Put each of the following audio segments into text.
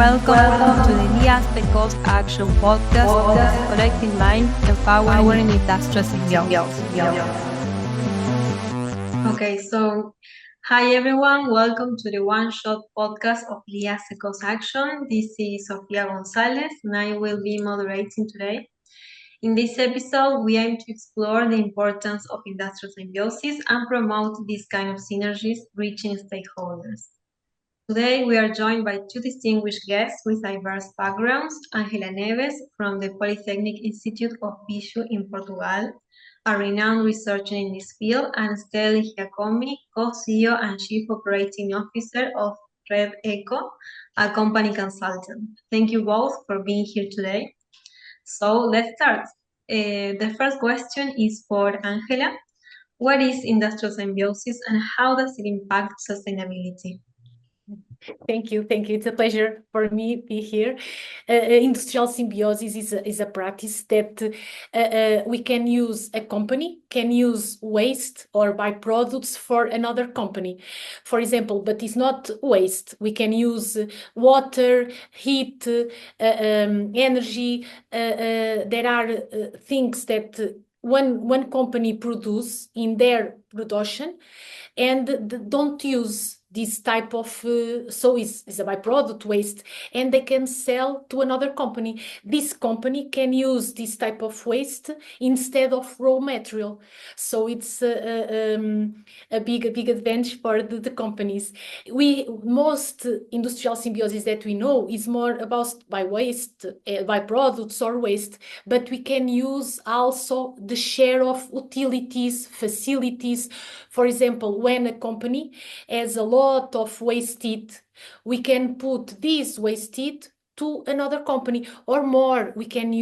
Welcome to the LIAISE Action Podcast, connecting minds, empowering industrial symbiosis. Okay, so hi everyone, welcome to the one-shot podcast of LIAISE Action. This is Sofia Gonzalez and I will be moderating today. In this episode, we aim to explore the importance of industrial symbiosis and promote this kind of synergies reaching stakeholders. Today, we are joined by two distinguished guests with diverse backgrounds, Ángela Neves from the Polytechnic Institute of Viseu in Portugal, a renowned researcher in this field, and Estelle Giacomi, co-CEO and Chief Operating Officer of RedEco, a company consultant. Thank you both for being here today. So let's start. The first question is for Ángela. What is industrial symbiosis and how does it impact sustainability? Thank you. It's a pleasure for me to be here. Industrial symbiosis is a practice that we can use. A company can use waste or byproducts for another company, for example, but it's not waste. We can use water, heat, energy. There are things that one company produce in their production and don't use this type of, so it's a byproduct waste, and they can sell to another company. This company can use this type of waste instead of raw material. So it's a big advantage for the companies. Most industrial symbiosis that we know is more about by waste, byproducts or waste, but we can use also the share of utilities, facilities. For example, when a company has a lot of waste heat, we can put this waste heat to another company or more. We can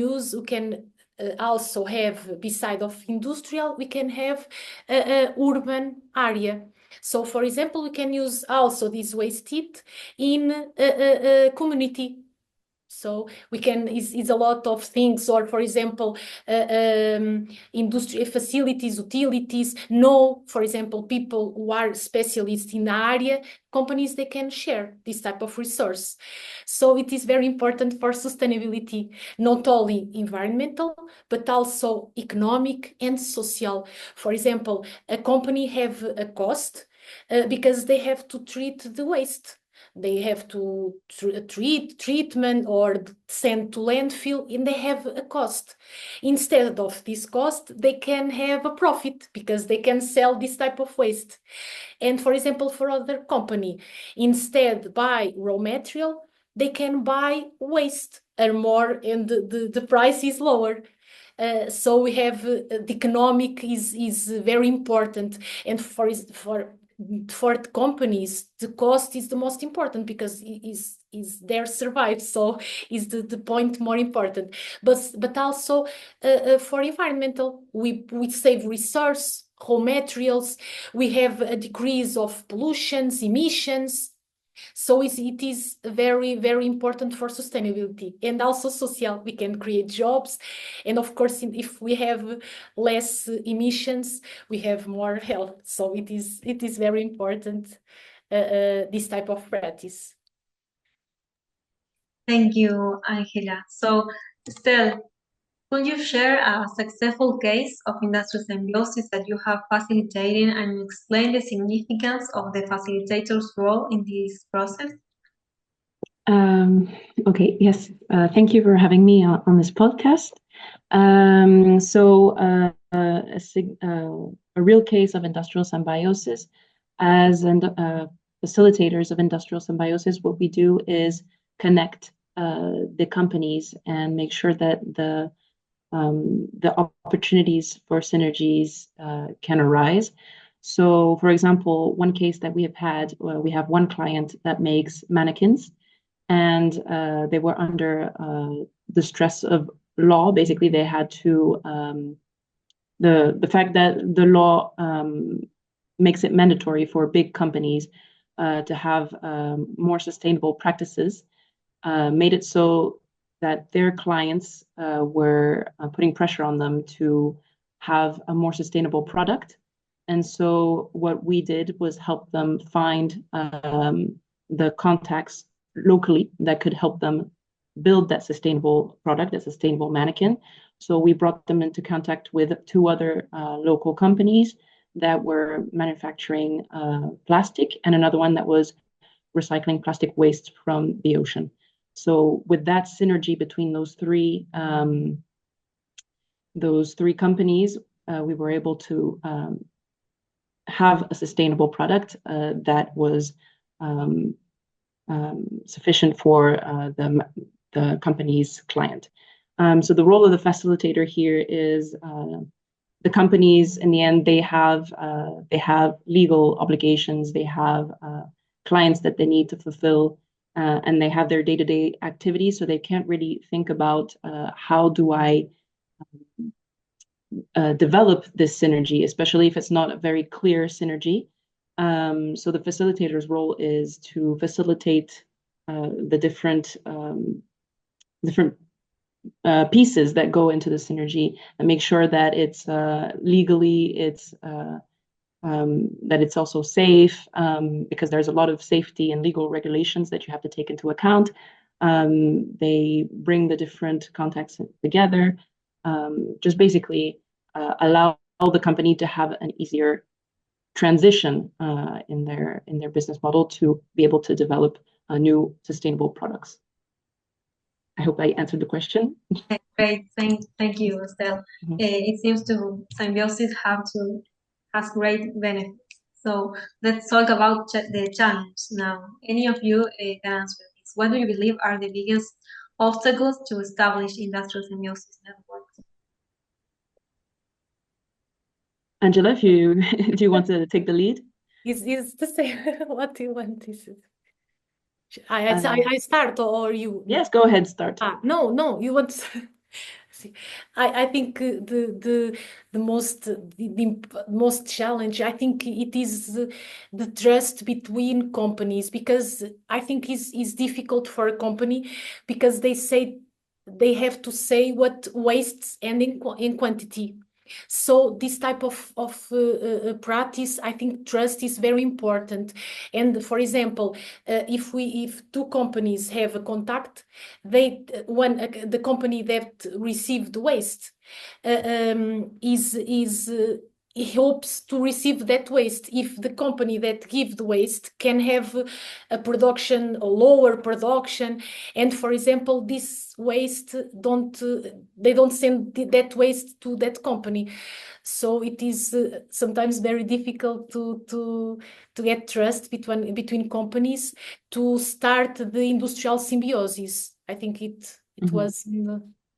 also have, beside of industrial, we can have a urban area. So, for example, we can use also this waste heat in a community. So we can, is a lot of things, or for example, industry facilities, utilities, for example, people who are specialists in the area, companies, they can share this type of resource. So it is very important for sustainability, not only environmental, but also economic and social. For example, a company have a cost because they have to treat the waste. They have to treatment or send to landfill, and they have a cost. Instead of this cost, they can have a profit because they can sell this type of waste. And for example, for other company, instead buy raw material, they can buy waste or more, and the price is lower. So we have the economic is very important, and for the companies, the cost is the most important because is their survive. So is the point more important. But also for environmental, we save resource, raw materials. We have a decrease of pollutions, emissions. So it is very, very important for sustainability and also social. We can create jobs, and of course, if we have less emissions, we have more health. So it is very important, this type of practice. Thank you, Ángela. So, Estelle, could you share a successful case of industrial symbiosis that you have facilitated and explain the significance of the facilitator's role in this process? Okay, yes. Thank you for having me on this podcast. A real case of industrial symbiosis. As facilitators of industrial symbiosis, what we do is connect the companies and make sure that the opportunities for synergies can arise. So, for example, one case that we have had, we have one client that makes mannequins, and they were under the stress of law. Basically, they had to, the fact that the law makes it mandatory for big companies to have more sustainable practices, made it so that their clients were putting pressure on them to have a more sustainable product. And so what we did was help them find the contacts locally that could help them build that sustainable product, that sustainable mannequin. So we brought them into contact with two other local companies that were manufacturing plastic, and another one that was recycling plastic waste from the ocean. So with that synergy between those three companies, we were able to have a sustainable product that was sufficient for the company's client. So the role of the facilitator here is the companies, in the end, they have legal obligations, they have clients that they need to fulfill, and they have their day-to-day activities, so they can't really think about how do I develop this synergy, especially if it's not a very clear synergy. So the facilitator's role is to facilitate the different pieces that go into the synergy and make sure that it's legally, that it's also safe, because there's a lot of safety and legal regulations that you have to take into account. They bring the different contacts together, just basically allow the company to have an easier transition in their business model to be able to develop new sustainable products. I hope I answered the question. Great, thank you, Estelle. It seems to Symbiosis has great benefits. So let's talk about the challenge now. Any of you can answer this. What do you believe are the biggest obstacles to establish industrial symbiosis networks? Angela, if you do you want to take the lead? Is the same? What do you want? I start or you? Yes, go ahead, start. No, you want to. I think the most challenge, I think it is the trust between companies, because I think is difficult for a company, because they have to say what wastes and in quantity. So this type of practice, I think trust is very important. And for example, if two companies have a contact, the company that received waste he hopes to receive that waste. If the company that gives the waste can have a lower production, and for example, this waste they don't send that waste to that company. So it is sometimes very difficult to get trust between companies to start the industrial symbiosis. I think it was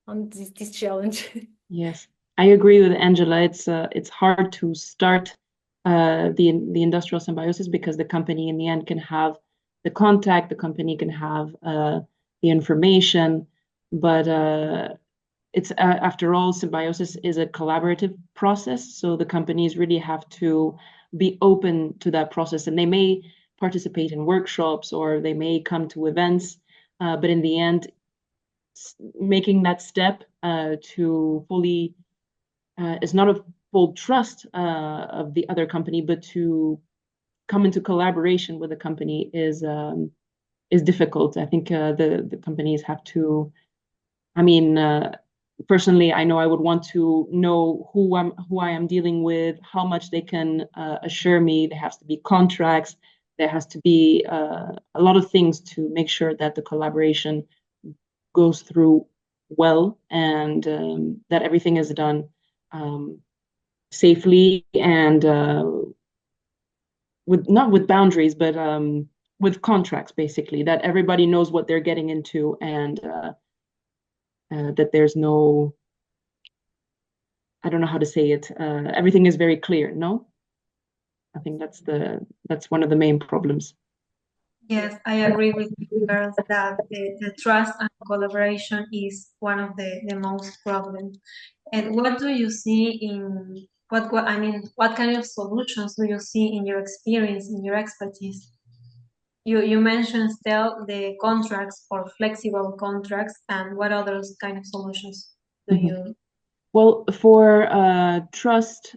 on this challenge. Yes, I agree with Angela. It's hard to start the industrial symbiosis, because the company in the end can have the contact, the company can have the information, but it's after all, symbiosis is a collaborative process. So the companies really have to be open to that process, and they may participate in workshops or they may come to events, but in the end, making that step to fully is not a full trust of the other company, but to come into collaboration with the company is difficult. I think the companies have to. I mean, personally, I know I would want to know who I am dealing with, how much they can assure me. There has to be contracts. There has to be a lot of things to make sure that the collaboration goes through well, and that everything is done safely and not with boundaries, but with contracts, basically, that everybody knows what they're getting into, and that there's no, I don't know how to say it. Everything is very clear. No, I think that's one of the main problems. Yes, I agree with you, girls, that the trust and collaboration is one of the most problems. And what do you see in what kind of solutions do you see in your experience, in your expertise? You mentioned still the contracts or flexible contracts, and what other kind of solutions do you? Well, for trust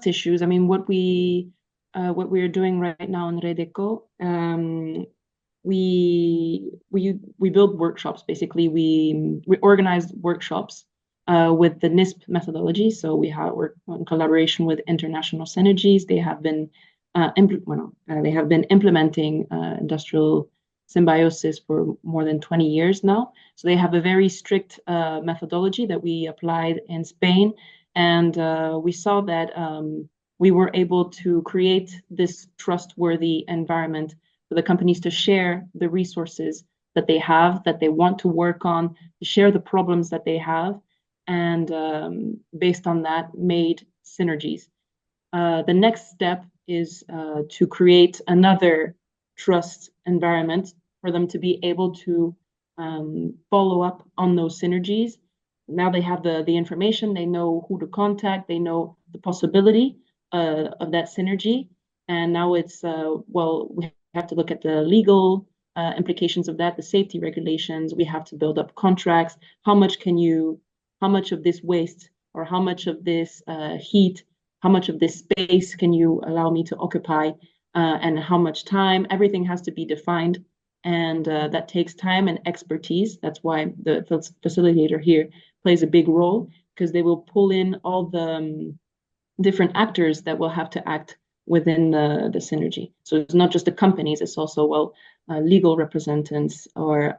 issues, I mean, what we are doing right now in RedEco we build workshops. Basically, we organized workshops with the NISP methodology. So we're in collaboration with International Synergies. They have been they have been implementing industrial symbiosis for more than 20 years now. So they have a very strict methodology that we applied in Spain, and we saw that we were able to create this trustworthy environment for the companies to share the resources that they have, that they want to work on, to share the problems that they have, and based on that, made synergies. The next step is to create another trust environment for them to be able to follow up on those synergies. Now they have the information, they know who to contact, they know the possibility of that synergy. And now it's, we have to look at the legal implications of that, the safety regulations. We have to build up contracts. How much of this waste or how much of this heat, how much of this space can you allow me to occupy, and how much time? Everything has to be defined, and that takes time and expertise. That's why the facilitator here plays a big role, because they will pull in all the different actors that will have to act within the synergy. So it's not just the companies, it's also, legal representatives or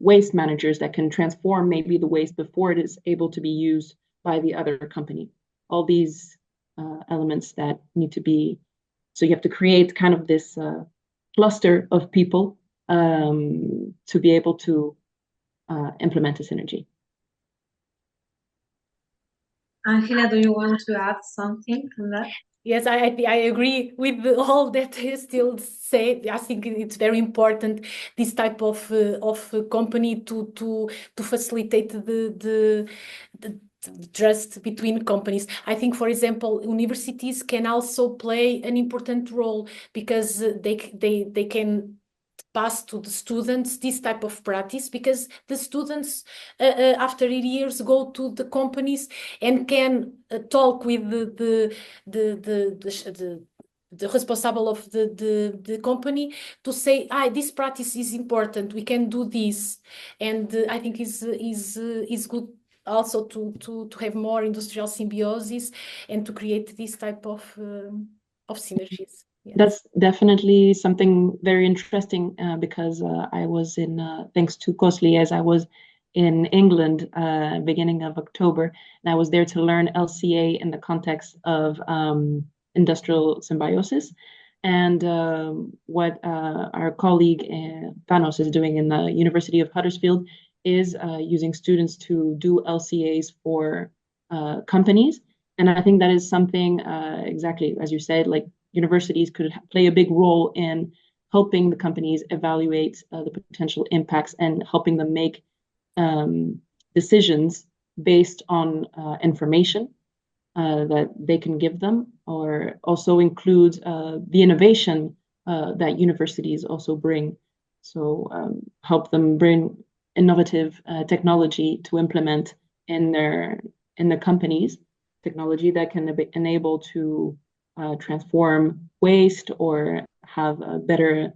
waste managers that can transform maybe the waste before it is able to be used by the other company. All these elements that need to be, so you have to create kind of this cluster of people to be able to implement a synergy. Angela, do you want to add something on that? Yes, I agree with all that is still said. I think it's very important, this type of company to facilitate the trust between companies. I think, for example, universities can also play an important role, because they can pass to the students this type of practice, because the students after years go to the companies and can talk with the responsible of the company to say, this practice is important, we can do this. And I think is good also to have more industrial symbiosis and to create this type of synergies. Yes. That's definitely something very interesting, because I was in, thanks to LIAISE, I was in England beginning of October, and I was there to learn LCA in the context of industrial symbiosis. And what our colleague Panos is doing in the University of Huddersfield is using students to do LCAs for companies. And I think that is something, exactly as you said, like universities could play a big role in helping the companies evaluate the potential impacts and helping them make decisions based on information that they can give them, or also include the innovation that universities also bring. So help them bring innovative technology to implement in their companies, technology that can enable to transform waste or have a better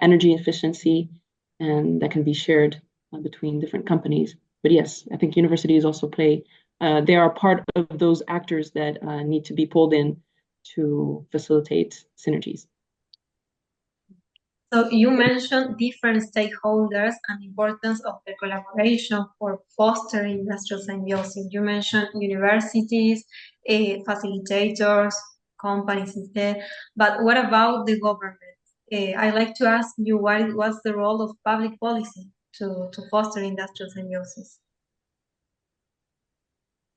energy efficiency, and that can be shared between different companies. But yes, I think universities also play, they are part of those actors that need to be pulled in to facilitate synergies. So you mentioned different stakeholders and importance of the collaboration for fostering industrial symbiosis. You mentioned universities, facilitators, companies instead, but what about the government? I'd like to ask you, what's the role of public policy to foster industrial symbiosis?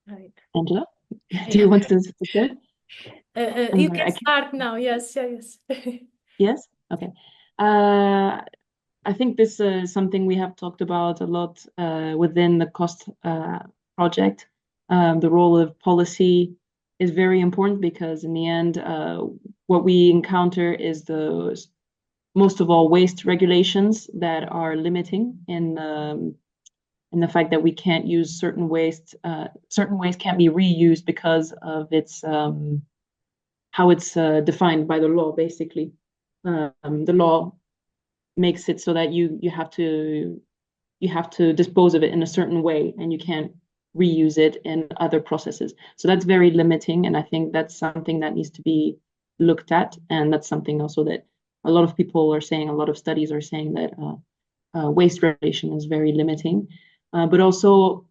Right. Angela, do you want to say? You can start now. Yes. Yes? Okay. I think this is something we have talked about a lot within the cost project. The role of policy is very important, because in the end, what we encounter is most of all waste regulations that are limiting in the fact that we can't use certain waste. Certain waste can't be reused because of its how it's defined by the law, basically. The law makes it so that you have to dispose of it in a certain way, and you can't reuse it in other processes. So that's very limiting, and I think that's something that needs to be looked at, and that's something also that a lot of people are saying, a lot of studies are saying that waste regulation is very limiting, but also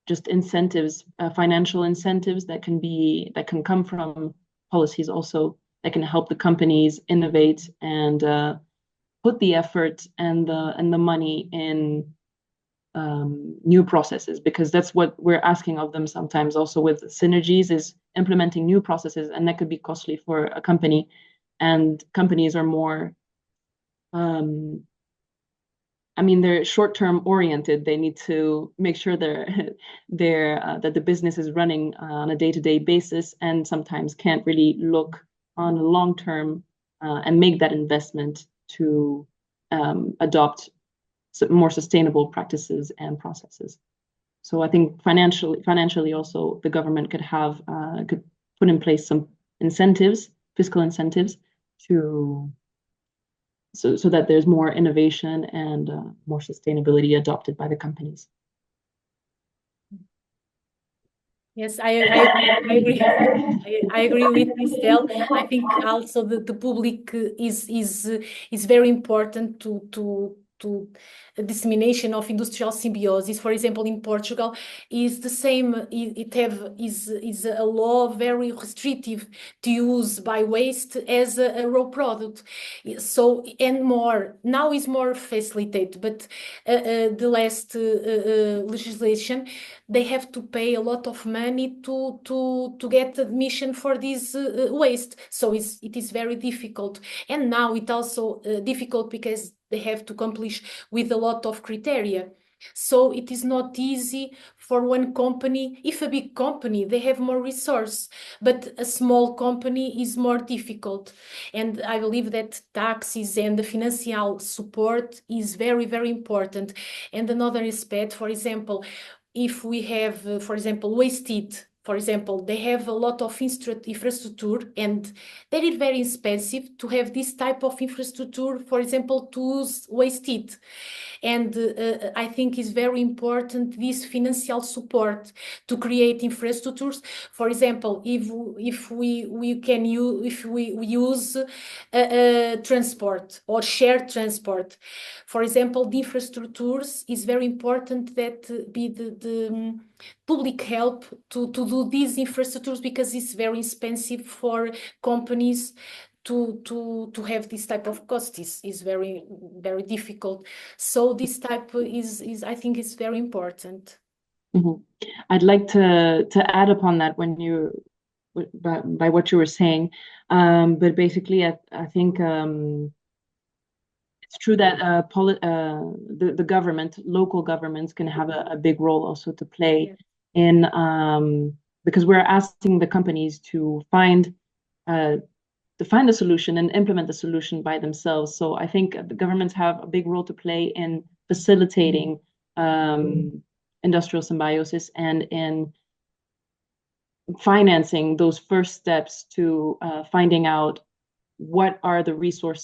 just incentives, financial incentives that can come from policies also that can help the companies innovate and put the effort and the money in new processes, because that's what we're asking of them sometimes also with Synergies, is implementing new processes, and that could be costly for a company, and companies are more they're short-term oriented. They need to make sure that the business is running on a day-to-day basis, and sometimes can't really look on a long-term and make that investment to adopt more sustainable practices and processes. So I think financially also the government could put in place some incentives, fiscal incentives, so that there's more innovation and more sustainability adopted by the companies. Yes, I agree. I agree with Estelle. I think also the public is very important to dissemination of industrial symbiosis. For example, in Portugal, is the same. Is a law very restrictive to use by waste as a raw product. So and more now is more facilitated, but the last legislation, they have to pay a lot of money to get admission for this waste. So it is very difficult. And now it's also difficult because they have to accomplish with a lot of criteria. So it is not easy for one company. If a big company, they have more resource, but a small company is more difficult. And I believe that taxes and the financial support is very, very important. And another aspect, for example, if we have, for example, waste heat, for example, they have a lot of infrastructure, and they are very expensive to have this type of infrastructure, for example, to use waste heat. And I think it's very important this financial support to create infrastructures. For example, if we use transport or shared transport, for example, the infrastructures is very important that be the public help to do these infrastructures, because it's very expensive for companies to have this type of cost is very, very difficult. So this type is I think is very important. Mm-hmm. I'd like to add upon that by what you were saying, but basically I think it's true that the government, local governments, can have a big role also to play in because we're asking the companies to find a solution and implement the solution by themselves. So I think the governments have a big role to play in facilitating industrial symbiosis and in financing those first steps to finding out what are the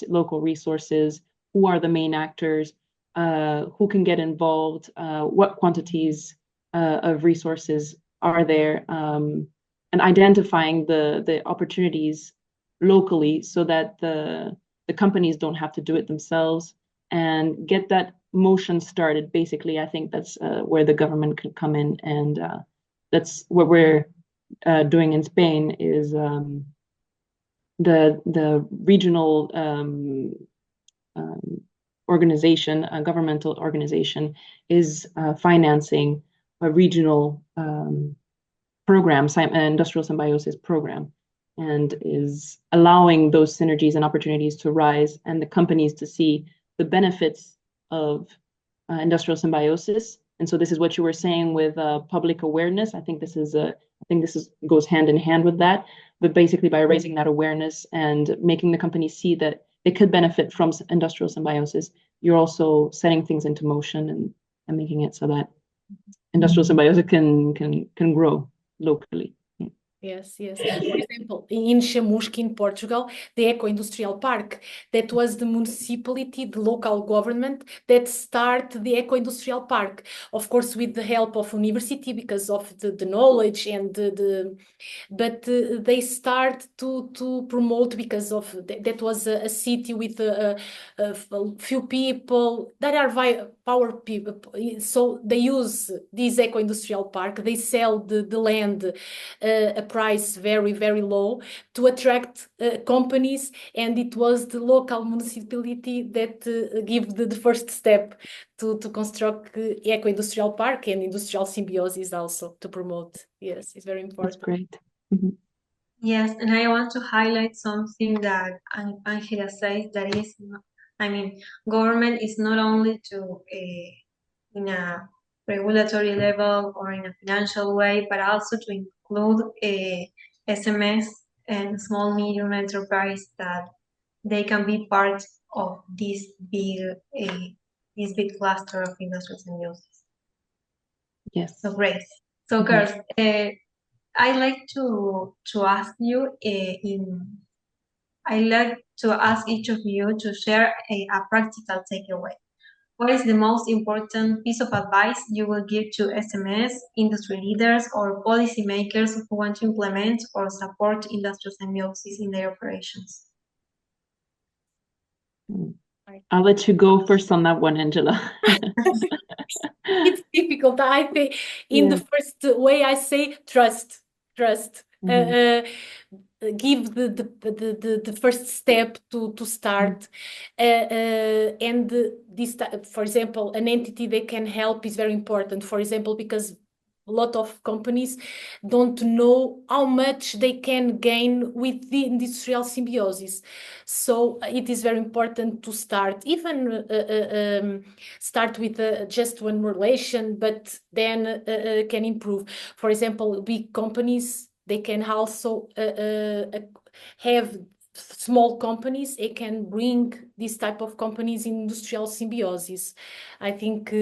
local resources, who are the main actors, who can get involved, what quantities of resources are there, and identifying the opportunities locally so that the companies don't have to do it themselves, and get that motion started. Basically, I think that's where the government can come in, and that's what we're doing in Spain, is the regional organization, a governmental organization, is financing a regional program, industrial symbiosis program, and is allowing those synergies and opportunities to rise, and the companies to see the benefits of industrial symbiosis. And so this is what you were saying with public awareness. I think this goes hand in hand with that. But basically, by raising that awareness and making the companies see that they could benefit from industrial symbiosis, you're also setting things into motion and making it so that industrial symbiosis can grow locally. Yes, yes. For example, in Chamusca, in Portugal, the Eco-Industrial Park, that was the municipality, the local government that started the Eco-Industrial Park. Of course, with the help of university because of the knowledge and but they start to promote because of that was a city with a few people that are power people. So they use this eco-industrial park. They sell the land a price very, very low to attract companies, and it was the local municipality that give the first step to construct eco-industrial park and industrial symbiosis also to promote. Yes, it's very important. That's great. Mhm. Yes, and I want to highlight something that Angela says, that is, I mean, government is not only to in a regulatory level or in a financial way, but also to include SMEs and small medium enterprise, that they can be part of this big cluster of industrial symbiosis. Yes. So great. So girls, I like to ask you I like to ask each of you to share a practical takeaway. What is the most important piece of advice you will give to SMEs, industry leaders, or policymakers who want to implement or support industrial symbiosis in their operations? I'll let you go first on that one, Angela. It's difficult. I think in the first way I say trust. Give the first step to start, and this for example, an entity that can help is very important. For example, because a lot of companies don't know how much they can gain with the industrial symbiosis. So it is very important to start, even start with just one relation, but then can improve. For example, big companies, they can also have small companies. It can bring this type of companies in industrial symbiosis. I think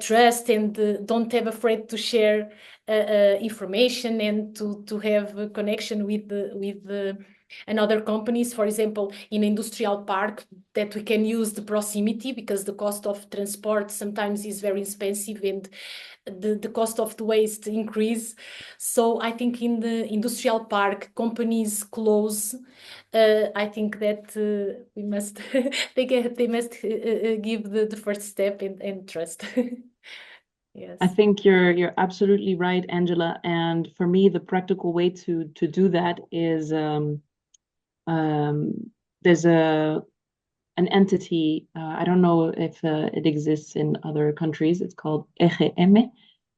trust and don't have afraid to share information and to have a connection with another companies. For example, in industrial park, that we can use the proximity, because the cost of transport sometimes is very expensive and the cost of the waste increase. So I think in the industrial park, companies close. I think that we must they must give the first step and trust. Yes. I think you're absolutely right, Angela. And for me, the practical way to do that is there's an entity. I don't know if it exists in other countries. It's called EGM.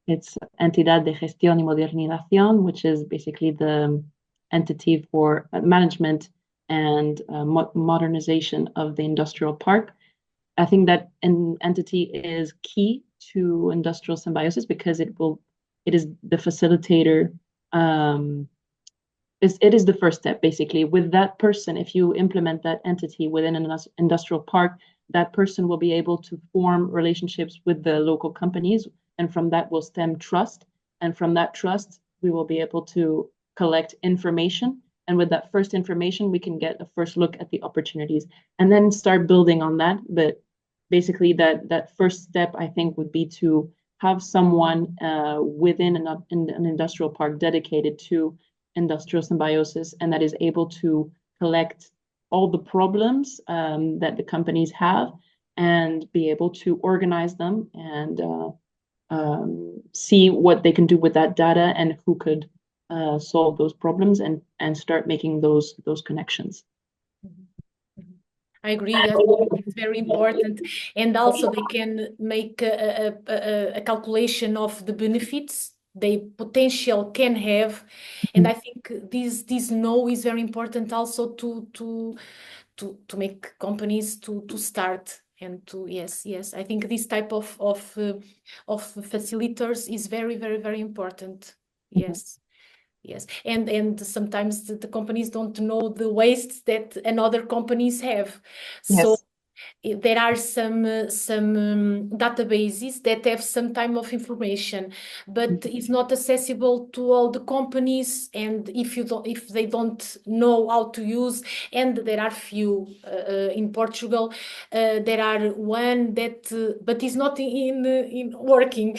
It's Entidad de Gestión y Modernización, which is basically the entity for management and modernization of the industrial park. I think that an entity is key to industrial symbiosis because it is the facilitator. It is the first step, basically. With that person, if you implement that entity within an industrial park, that person will be able to form relationships with the local companies, and from that will stem trust. And from that trust, we will be able to collect information. And with that first information, we can get a first look at the opportunities and then start building on that. But basically, that first step, I think, would be to have someone within an industrial park dedicated to industrial symbiosis, and that is able to collect all the problems that the companies have and be able to organize them and see what they can do with that data and who could solve those problems and start making those connections. I agree. It's very important, and also they can make a calculation of the benefits they potential can have, and I think this know is very important also to make companies to start and to yes. I think this type of facilitators is very, very, very important. Yes. Yes, and sometimes the companies don't know the wastes that another companies have. So there are some databases that have some type of information, but it's not accessible to all the companies. And if they don't know how to use, and there are few in Portugal, there are one that, but it's not in working.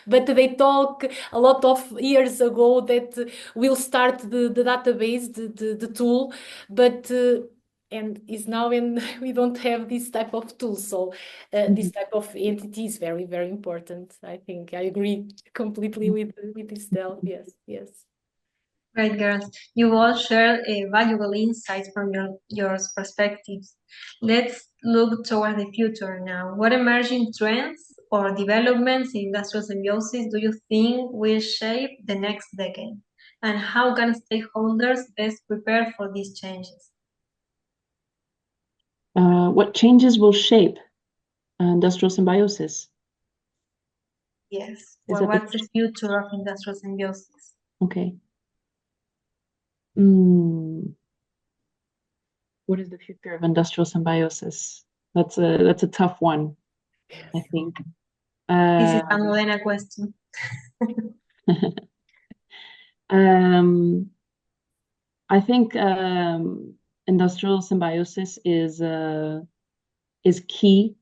But they talk a lot of years ago that will start the database, the tool, but. And is now in we don't have this type of tool, so this type of entity is very, very important. I think I agree completely with Estelle. Yes. Great, girls. You all shared valuable insights from your perspectives. Let's look toward the future now. What emerging trends or developments in industrial symbiosis do you think will shape the next decade? And how can stakeholders best prepare for these changes? What changes will shape industrial symbiosis? Yes. Is Well, that the what's the future of industrial symbiosis? Okay. What is the future of industrial symbiosis? That's a tough one, I think. This is a Modena question. I think industrial symbiosis is key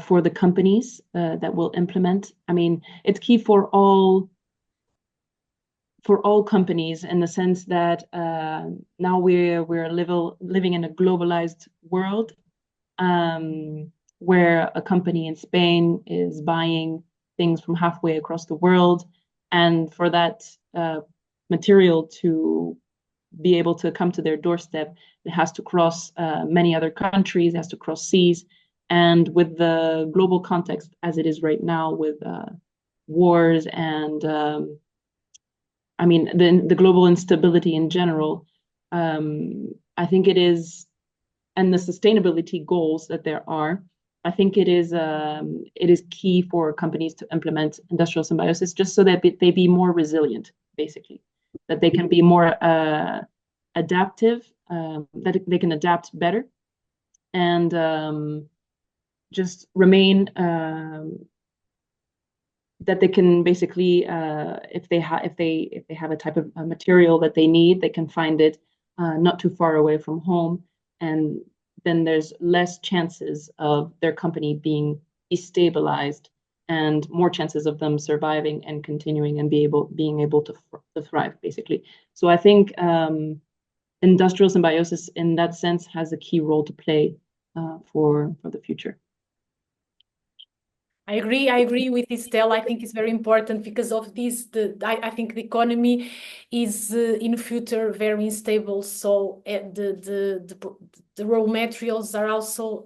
for the companies that will implement. I mean, it's key for all companies in the sense that now we're living in a globalized world, where a company in Spain is buying things from halfway across the world, and for that material to be able to come to their doorstep, it has to cross many other countries, it has to cross seas, and with the global context as it is right now, with wars and I mean the global instability in general, I think it is, and the sustainability goals that there are, I think it is key for companies to implement industrial symbiosis, just so that they be more resilient, basically, that they can be more adaptive, that they can adapt better, and just remain. That they can basically, if they have a type of material that they need, they can find it not too far away from home, and then there's less chances of their company being destabilized, and more chances of them surviving and continuing and being able to thrive, basically. So I think industrial symbiosis, in that sense, has a key role to play for the future. I agree with Estelle. I think it's very important because of this. I think the economy is in the future very unstable. So the raw materials are also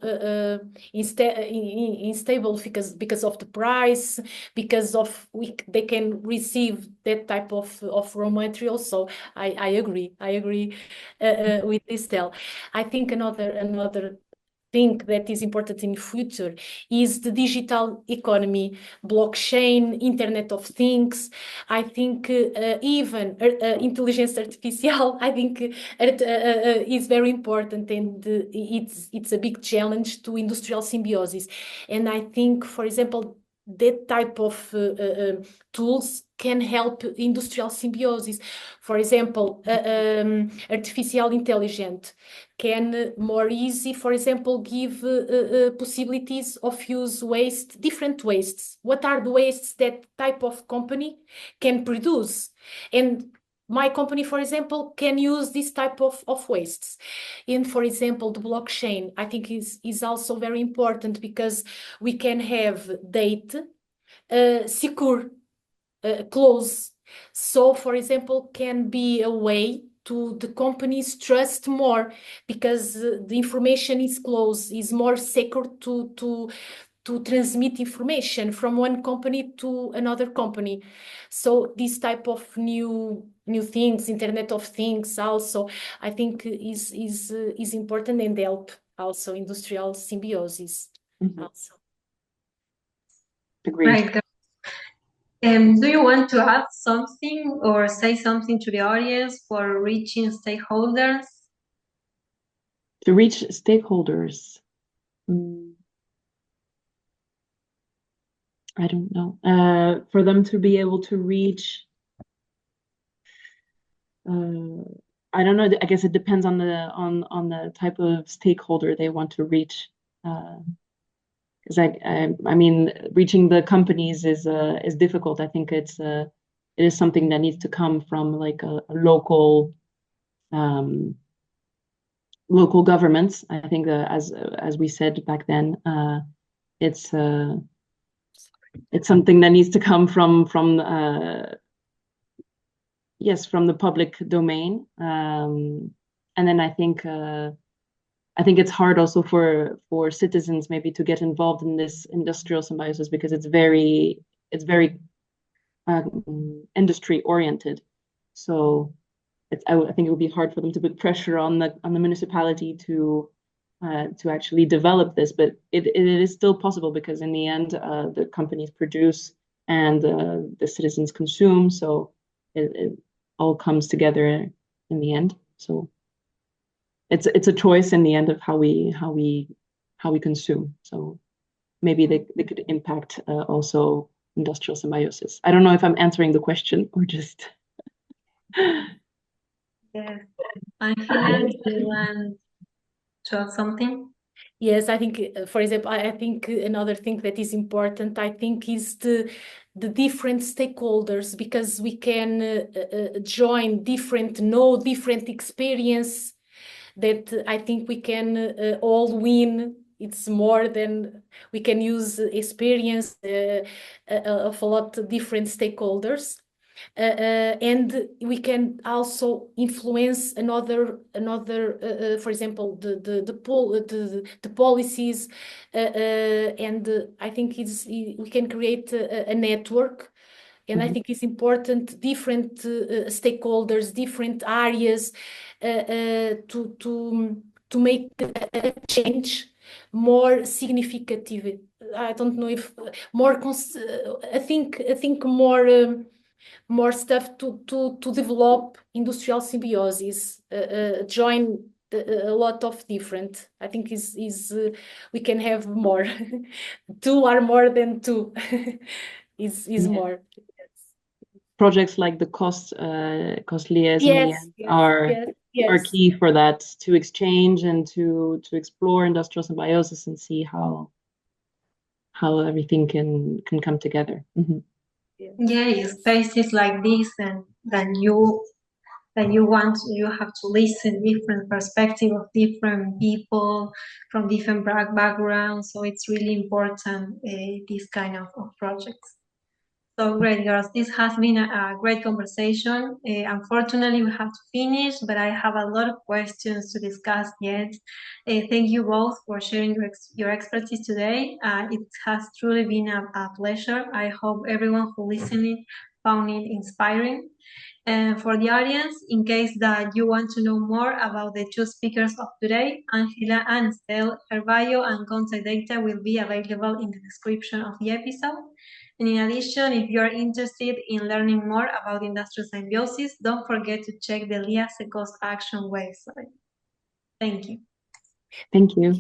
unstable because of the price, because of they can receive that type of raw materials. So I agree with Estelle. I think another thing that is important in the future is the digital economy, blockchain, Internet of Things. I think even intelligence artificial, I think is very important, and it's a big challenge to industrial symbiosis. And I think, for example, that type of tools can help industrial symbiosis. For example, artificial intelligence can more easy, for example, give possibilities of use waste, different wastes. What are the wastes that type of company can produce? And my company, for example, can use this type of wastes. And for example, the blockchain, I think is also very important because we can have data secure, close. So, for example, can be a way to the companies trust more because the information is close, is more secure to transmit information from one company to another company. So this type of new things, Internet of Things, also I think is important and help also industrial symbiosis. Also. Agreed. Right. Do you want to add something or say something to the audience for reaching stakeholders? To reach stakeholders, I don't know. For them to be able to reach, I don't know. I guess it depends on the type of stakeholder they want to reach. Because I mean, reaching the companies is difficult. I think it is something that needs to come from like a local governments. I think as we said back then, it's something that needs to come from yes, from the public domain. And then I think it's hard also for citizens maybe to get involved in this industrial symbiosis because it's very industry oriented. So I think it would be hard for them to put pressure on the municipality to actually develop this, but it is still possible because in the end the companies produce and the citizens consume, so it all comes together in the end. So it's a choice in the end of how we consume. So maybe they could impact also industrial symbiosis. I don't know if I'm answering the question or just. Yes. Ángela, do you want to add something? Yes, I think, for example, I think another thing that is important, I think, is the different stakeholders, because we can join know different experience that I think we can all win. It's more than we can use experience of a lot of different stakeholders. And we can also influence another for example, the policies, and I think we can create a network. And I think it's important, different stakeholders, different areas, to make a change more significant. I don't know if more. I think more stuff to develop industrial symbiosis, join a lot of different. I think we can have more. Two are more than two. is more. Projects like the cost LIAISE in the end are key for that, to exchange and to explore industrial symbiosis and see how everything can come together. Yeah, spaces like this, and that you have to listen different perspective of different people from different backgrounds. So it's really important, this kind of projects. So great, girls. This has been a great conversation. Unfortunately, we have to finish, but I have a lot of questions to discuss yet. Thank you both for sharing your expertise today. It has truly been a pleasure. I hope everyone who listened found it inspiring. And for the audience, in case that you want to know more about the two speakers of today, Ángela and Estelle, her bio and contact data will be available in the description of the episode. And in addition, if you are interested in learning more about industrial symbiosis, don't forget to check the LIAISE Cost Action website. Thank you. Thank you.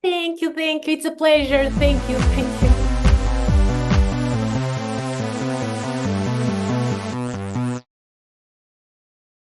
Thank you. It's a pleasure. Thank you.